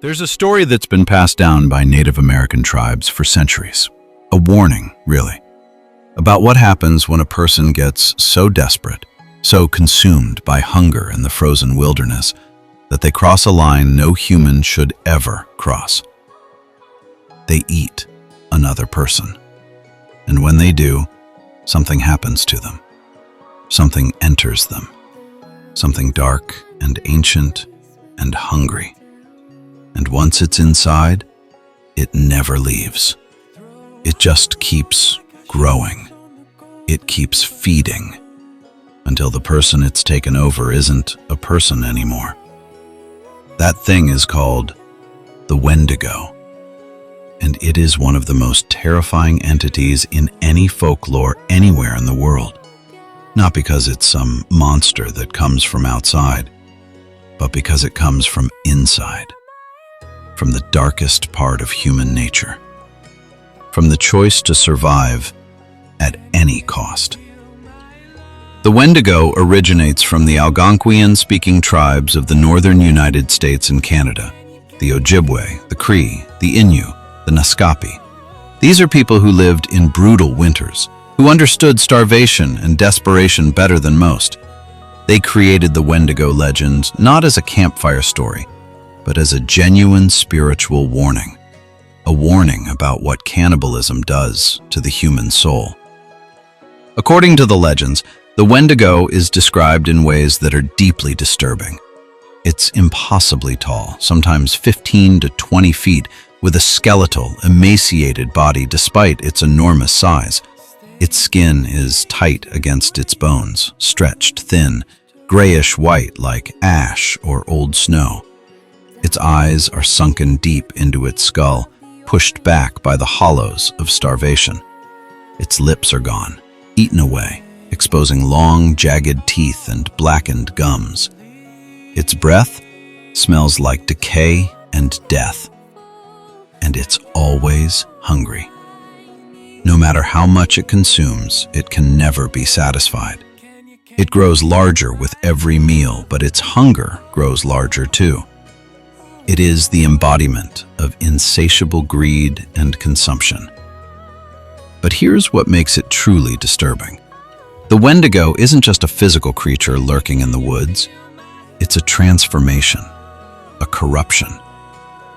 There's a story that's been passed down by Native American tribes for centuries. A warning, really, about what happens when a person gets so desperate, so consumed by hunger in the frozen wilderness, that they cross a line no human should ever cross. They eat another person. And when they do, something happens to them. Something enters them. Something dark and ancient and hungry. And once it's inside, it never leaves. It just keeps growing. It keeps feeding until the person it's taken over isn't a person anymore. That thing is called the Wendigo, and it is one of the most terrifying entities in any folklore anywhere in the world. Not because it's some monster that comes from outside, but because it comes from inside. From the darkest part of human nature, from the choice to survive at any cost. The Wendigo originates from the Algonquian-speaking tribes of the northern United States and Canada, the Ojibwe, the Cree, the Innu, the Naskapi. These are people who lived in brutal winters, who understood starvation and desperation better than most. They created the Wendigo legend not as a campfire story, but as a genuine spiritual warning, a warning about what cannibalism does to the human soul. According to the legends, the Wendigo is described in ways that are deeply disturbing. It's impossibly tall, sometimes 15 to 20 feet, with a skeletal, emaciated body despite its enormous size. Its skin is tight against its bones, stretched thin, grayish-white like ash or old snow. Its eyes are sunken deep into its skull, pushed back by the hollows of starvation. Its lips are gone, eaten away, exposing long, jagged teeth and blackened gums. Its breath smells like decay and death, and it's always hungry. No matter how much it consumes, it can never be satisfied. It grows larger with every meal, but its hunger grows larger too. It is the embodiment of insatiable greed and consumption. But here's what makes it truly disturbing. The Wendigo isn't just a physical creature lurking in the woods. It's a transformation, a corruption.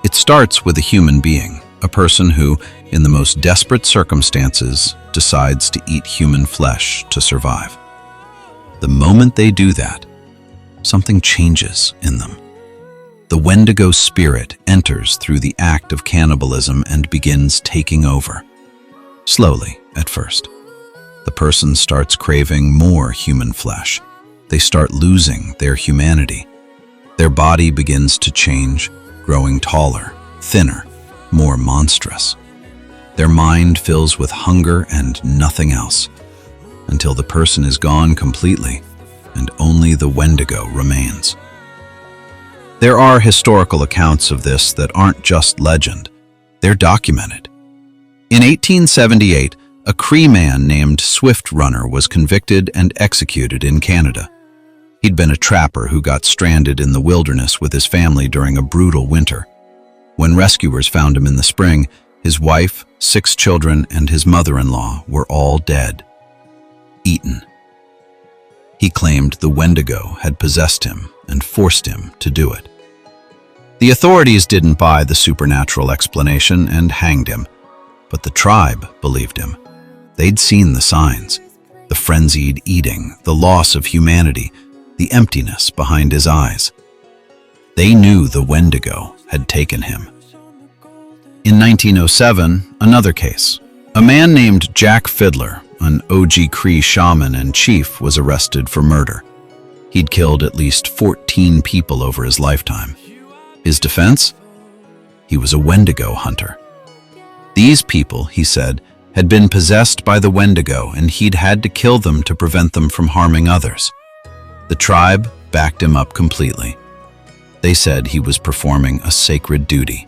It starts with a human being, a person who, in the most desperate circumstances, decides to eat human flesh to survive. The moment they do that, something changes in them. The Wendigo spirit enters through the act of cannibalism and begins taking over. Slowly, at first. The person starts craving more human flesh. They start losing their humanity. Their body begins to change, growing taller, thinner, more monstrous. Their mind fills with hunger and nothing else, until the person is gone completely, and only the Wendigo remains. There are historical accounts of this that aren't just legend. They're documented. In 1878, a Cree man named Swift Runner was convicted and executed in Canada. He'd been a trapper who got stranded in the wilderness with his family during a brutal winter. When rescuers found him in the spring, his wife, 6 children, and his mother-in-law were all dead, eaten. He claimed the Wendigo had possessed him and forced him to do it. The authorities didn't buy the supernatural explanation and hanged him, but the tribe believed him. They'd seen the signs, the frenzied eating, the loss of humanity, the emptiness behind his eyes. They knew the Wendigo had taken him. In 1907, another case. A man named Jack Fiddler, an OG Cree shaman and chief, was arrested for murder. He'd killed at least 14 people over his lifetime. His defense? He was a Wendigo hunter. These people, he said, had been possessed by the Wendigo and he'd had to kill them to prevent them from harming others. The tribe backed him up completely. They said he was performing a sacred duty.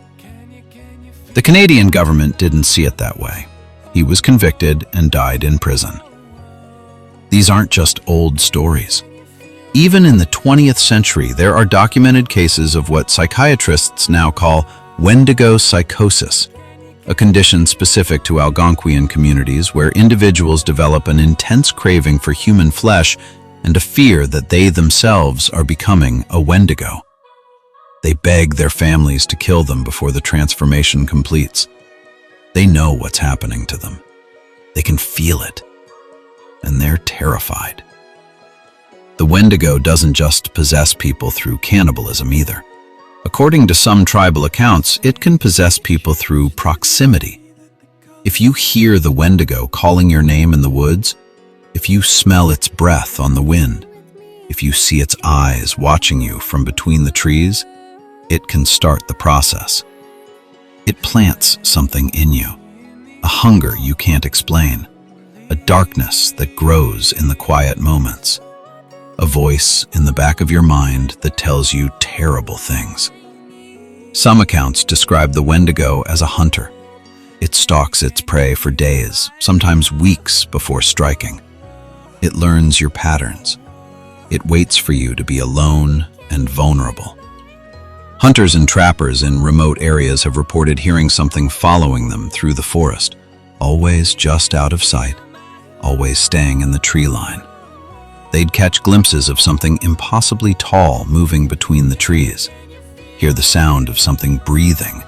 The Canadian government didn't see it that way. He was convicted and died in prison. These aren't just old stories. Even in the 20th century, there are documented cases of what psychiatrists now call Wendigo psychosis, a condition specific to Algonquian communities where individuals develop an intense craving for human flesh and a fear that they themselves are becoming a Wendigo. They beg their families to kill them before the transformation completes. They know what's happening to them. They can feel it, and they're terrified. The Wendigo doesn't just possess people through cannibalism either. According to some tribal accounts, it can possess people through proximity. If you hear the Wendigo calling your name in the woods, if you smell its breath on the wind, if you see its eyes watching you from between the trees, it can start the process. It plants something in you, a hunger you can't explain, a darkness that grows in the quiet moments, a voice in the back of your mind that tells you terrible things. Some accounts describe the Wendigo as a hunter. It stalks its prey for days, sometimes weeks before striking. It learns your patterns. It waits for you to be alone and vulnerable. Hunters and trappers in remote areas have reported hearing something following them through the forest, always just out of sight, always staying in the tree line. They'd catch glimpses of something impossibly tall moving between the trees, hear the sound of something breathing,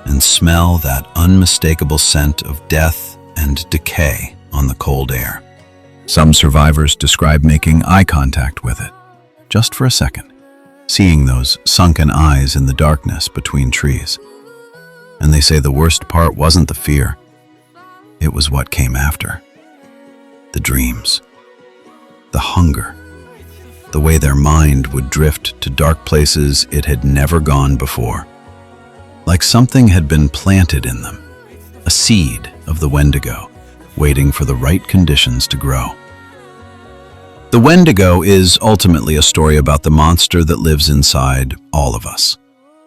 and smell that unmistakable scent of death and decay on the cold air. Some survivors describe making eye contact with it, just for a second, seeing those sunken eyes in the darkness between trees. And they say the worst part wasn't the fear, it was what came after. The dreams. The hunger, the way their mind would drift to dark places it had never gone before. Like something had been planted in them, a seed of the Wendigo, waiting for the right conditions to grow. The Wendigo is ultimately a story about the monster that lives inside all of us,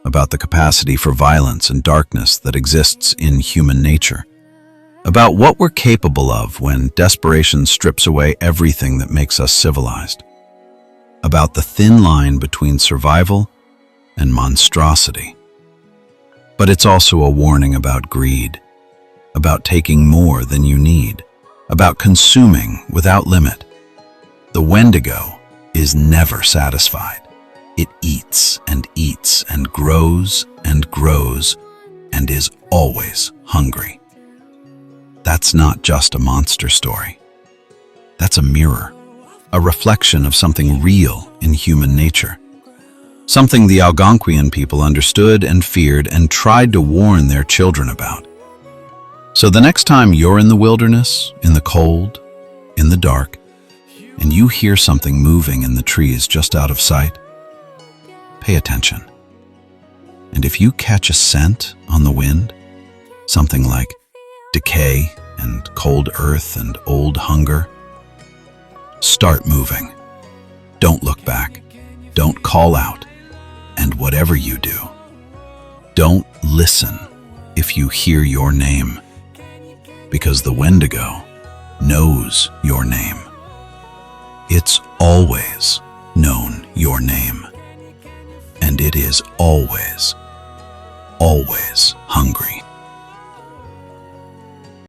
about the capacity for violence and darkness that exists in human nature, about what we're capable of when desperation strips away everything that makes us civilized, about the thin line between survival and monstrosity. But it's also a warning about greed, about taking more than you need, about consuming without limit. The Wendigo is never satisfied. It eats and grows and is always hungry. That's not just a monster story. That's a mirror, a reflection of something real in human nature. Something the Algonquian people understood and feared and tried to warn their children about. So the next time you're in the wilderness, in the cold, in the dark, and you hear something moving in the trees just out of sight, pay attention. And if you catch a scent on the wind, something like decay and cold earth and old hunger, start moving. Don't look back. Don't call out. And whatever you do, don't listen if you hear your name, because the Wendigo knows your name. It's always known your name, and it is always hungry.